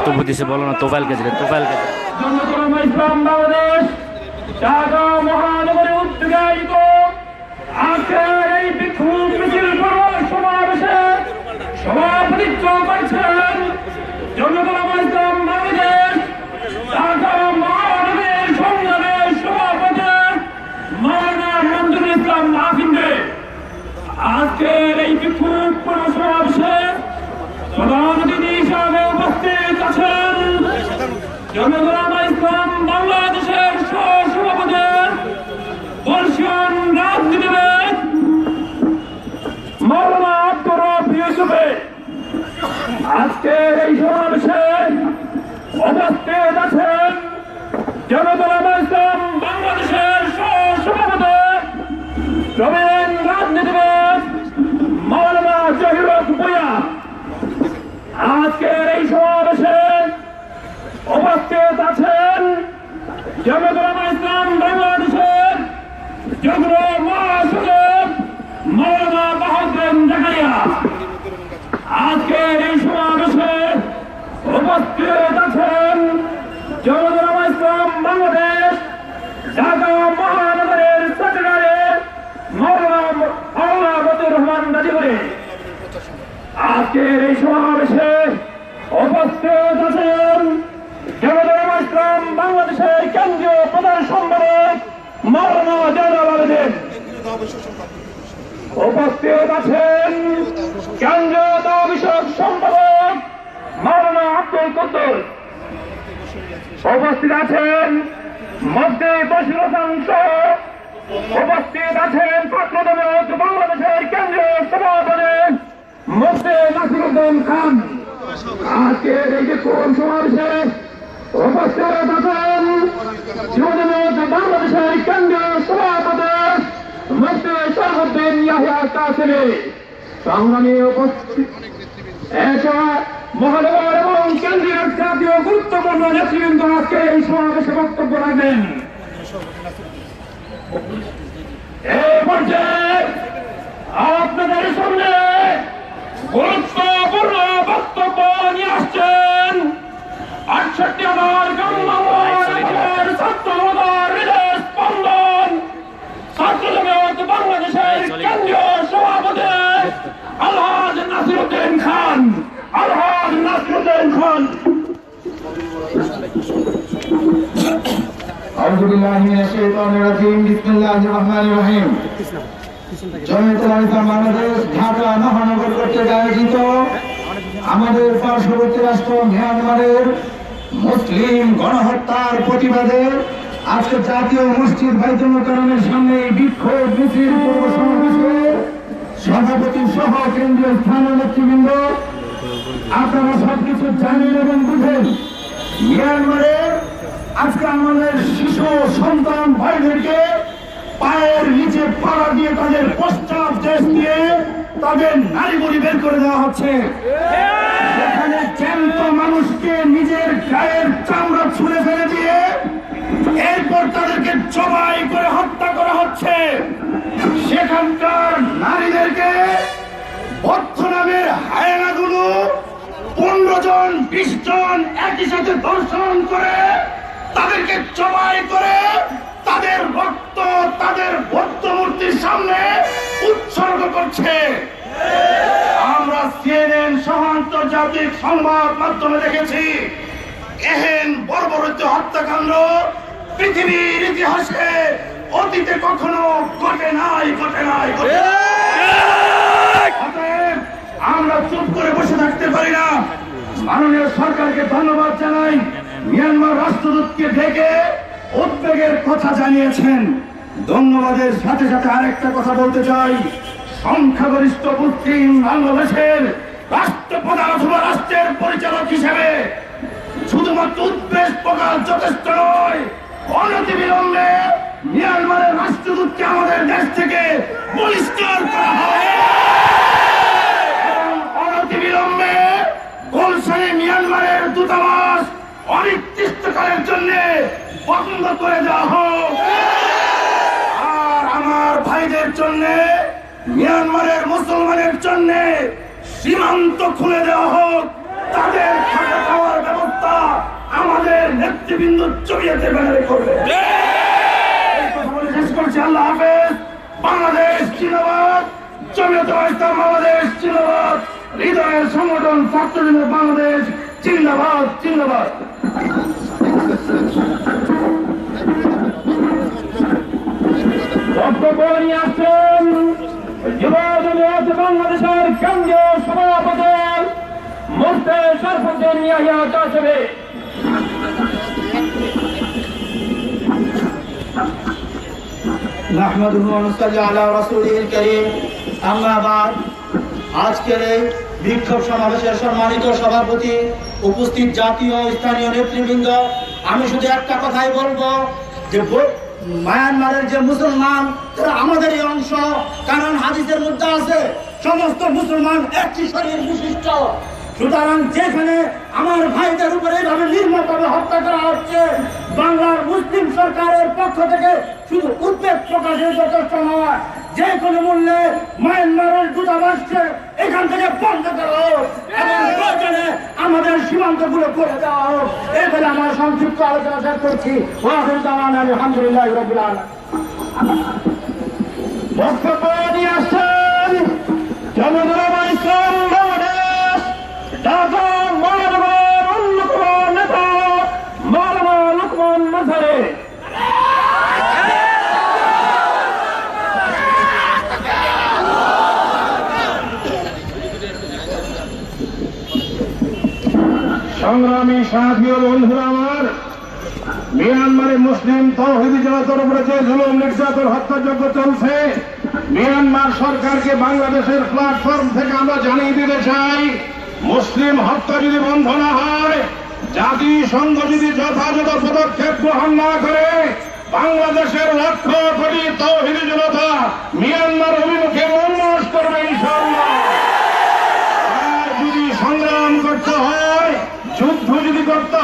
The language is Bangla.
বক্তব্য দিয়েছে বলো না তোফাইল কেজরে ইসলাম বাংলাদেশ ঢাকা মহানগরে উদ্যোগে আয়োজিত আজকের এই বিক্ষোভ মিছিল সমাবেশে সভাপতিত্ব করেছেন জনগণ ইসলাম বাংলাদেশ ঢাকা মহানগরের সংগ্রামের সভাপতি মাওলানা মঞ্জুরুল ইসলাম মাহফিন্দে। আজকের এই বিক্ষোভ সমাবেশে প্রধান অতিথি হিসাবে উপস্থিত আছেন জনগণ ইসলাম বাংলাদেশের সহসভাপতি বর্ষিয়ান রাজনীতিবিদ মাওলানা আব্দুর রব ইউসুফে। আজকের এই সমাবেশে উপস্থিত আছেন জনগণ ইসলাম বাংলাদেশের সহসভাপতি প্রবীণ রাজনীতিবিদ মাওলানা জহির ভূঁইয়া। আজকের এই সমাবেশে উপস্থিত আছেন জনগণ ইসলাম বাংলাদেশের যুগ্ম মহাসচিব মাওলানা বাহাউদ্দিন জাকারিয়া। আজকের এই সমাবেশে উপস্থিত আছেন জনগণ ইসলাম বাংলাদেশ ঢাকা মহানগরের সেক্রেটারি মাওলানা মতিউর রহমান গাজীপুরে। আজকের এই সমাবেশে উপস্থিত আছেন জনগণ ইসলাম বাংলাদেশের কেন্দ্রীয় প্রধান সম্পাদক মাওলানা জয়নুল আবেদিন। উপস্থিত আছেন কেন্দ্রীয় দাওয়া বিষয়ক সম্পাদক মাওলানা আব্দুল কুদ্দুস। উপস্থিত আছেন মুফতি বশির হোসেন সহ উপস্থিত আছেন ছাত্র জনতা বাংলাদেশের কেন্দ্রীয় সভাপতি মুফতি নাসিরউদ্দিন খান। আজকের এই যে কোন সমাবেশে উপস্থিত আছেন যুবদল বাংলাদেশের কেন্দ্রীয় সভাপতি মুফতি শাহাবুদ্দিন ইয়াহিয়া কাসেমি। সংগ্রামী উপস্থিত মহানগর এবং কেন্দ্রীয় জাতীয় গুরুত্বপূর্ণ নেতৃবৃন্দ আজকে এই সমাবেশে বক্তব্য রাখবেন। এই পর্যায়ে আপনাদের সামনে গুরুত্বপূর্ণ বক্তব্য নিয়ে আসছেন 68,000 গ্রামের ছাত্র হৃদয় স্পন্দন ছাত্র জগৎ বাংলাদেশের কেন্দ্রীয় সভাপতি আলহাজ নাসিরউদ্দিন খান। আলহাজ নাসিরউদ্দিন খান। আউযু বিল্লাহি মিনাশ শাইতানির রাজিম। বিসমিল্লাহির রহমানির রহিম। জমিয়তুল ইসলাম বাংলাদেশ ঢাকা মহানগর কর্তৃক আয়োজিত আমাদের পার্শ্ববর্তী রাষ্ট্র মিয়ানমারের মুসলিম গণহত্যার প্রতিবাদে আজকে জাতীয় মসজিদ বাইতুল মোকাররমের সামনে বিক্ষোভ মিছিল পূর্ব সমাবেশে সভাপতি সহ কেন্দ্রীয় স্থানীয় নেতৃবৃন্দ আপনারা সবকিছু জানেন এবং বুঝেন। মিয়ানমারে আজকে আমাদের শিশু সন্তান ভাইদেরকে পায়ের নিচে পাড়া দিয়ে তাদের পশ্চাৎ দেশ দিয়ে তাদের নারী বলি বের করে দেওয়া হচ্ছে। সেখানে জ্যান্ত মানুষকে নিজের গায়ের চামড়া ছুঁড়ে ফেলে দিয়ে এরপর তাদেরকে জবাই করে হত্যা করা হচ্ছে। সেখানকার নারীদেরকে বদ্ধ নামের হায়নাগুলো 15 জন 20 জন একই সাথে ধর্ষণ করে তাদেরকে জবাই করে তাদের রক্ত তাদের বৌদ্ধ মূর্তির সামনে উৎসর্গ করছে। আমরা সিএনএন সহ আন্তর্জাতিক সংবাদ মাধ্যমে দেখেছি এহেন বর্বরোচিত হত্যাকাণ্ড পৃথিবীর ইতিহাসে অতীতে কখনো ঘটে নাই। অতএব আমরা চুপ করে বসে থাকতে পারি না। মাননীয় সরকারকে ধন্যবাদ জানাই, মিয়ানমার রাষ্ট্রদূতকে ডেকে উদ্বেগের কথা জানিয়েছেন। ধন্যবাদের সাথে সাথে আরেকটা কথা বলতে চাই, সংখ্যাগরিষ্ঠ মুসলিম বাংলাদেশের রাষ্ট্রপ্রধান অথবা রাষ্ট্রের পরিচালক হিসেবে শুধুমাত্র উদ্বেগ প্রকাশ যথেষ্ট নয়, অনতিবিলম্বে মিয়ানমারের রাষ্ট্রদূতকে আমাদের দেশ থেকে বহিষ্কার করা হয় এবং অনতিবিলম্বে গুলশানে মিয়ানমারের দূতাবাস অনির্দিষ্টকালের জন্য বন্ধ করে দেওয়া হোক। আর আমার ভাইদের জন্য মিয়ানমারের মুসলমানের জন্য সীমান্ত খুলে দেওয়া হোক, তাদের থাকা খাওয়ার ব্যবস্থা আমাদের নেতৃবৃন্দ জমিয়তের ব্যানারে করবে। এই কথা বলে শেষ করছি। আল্লাহ হাফেজ। বাংলাদেশ জিন্দাবাদ। জমিয়তে ইসলাম বাংলাদেশ জিন্দাবাদ। হৃদয়ের সংগঠন ছাত্রলীগ বাংলাদেশ জিন্দাবাদ জিন্দাবাদ। বক্তব্য নিয়ে আসছেন যুব জমিয়ত বাংলাদেশের কেন্দ্রীয় সভাপতি মুফতি শরফুদ্দীন ইয়াহিয়া কাশেমি। নাহমাদুহু ওয়া নুসাল্লি আলা রাসূলিল কারীম। আম্মা বাদ। আজকের এই বিক্ষোভ সমাবেশের সম্মানিত সভাপতি, উপস্থিত জাতীয় স্থানীয় নেতৃবৃন্দ, আমি শুধু একটা কথাই বলবো যে মায়ানমারের যে মুসলমান তারা আমাদেরই অংশ। কারণ হাদিসের মধ্যে আছে সমস্ত মুসলমান একটি শরীর বিশিষ্ট। সুতরাং যেখানে আমার ভাইদের উপরে এইভাবে নির্মমভাবে হত্যা করা হচ্ছে, বাংলার মুসলিম সরকারের পক্ষ থেকে শুধু উদ্বেগ প্রকাশের যথেষ্ট নয়, যে কোনো মূল্যে মায়ানমারের দূতাবাসকে এখান থেকে বন্ধ করা হোক এবং প্রয়োজনে আমাদের সীমান্তগুলো করে দেওয়া হোক। এই বলে আমার সংক্ষিপ্ত আলোচনা শেষ করছি। আলহামদুলিল্লাহ রাব্বিল আলামিন। বক্তব্য নিয়ে আসছেন জমিয়তুল ইসলাম বাংলাদেশ ঢাকা মহানগর অন্যতম নেতা মাওলানা লুকমান মাঝারি। সংগ্রামী সাথী ও বন্ধুরা আমার, মিয়ানমারে মুসলিম তাওহীদি জনতার উপরে যে জুলুম নির্যাতন হত্যাযজ্ঞ চলছে, মিয়ানমার সরকারকে বাংলাদেশের প্ল্যাটফর্ম থেকে আমরা জানিয়ে দিতে চাই, মুসলিম হত্যা যদি বন্ধ না হয়, জাতিসংঘ যদি যথাযথ পদক্ষেপ গ্রহণ না করে, বাংলাদেশের লক্ষ কোটি তাওহীদি জনতা মিয়ানমার অভিমুখে মনমোষ করবে ইনশাআল্লাহ। আর যদি সংগ্রাম করতে হয়, যুদ্ধ যদি করতে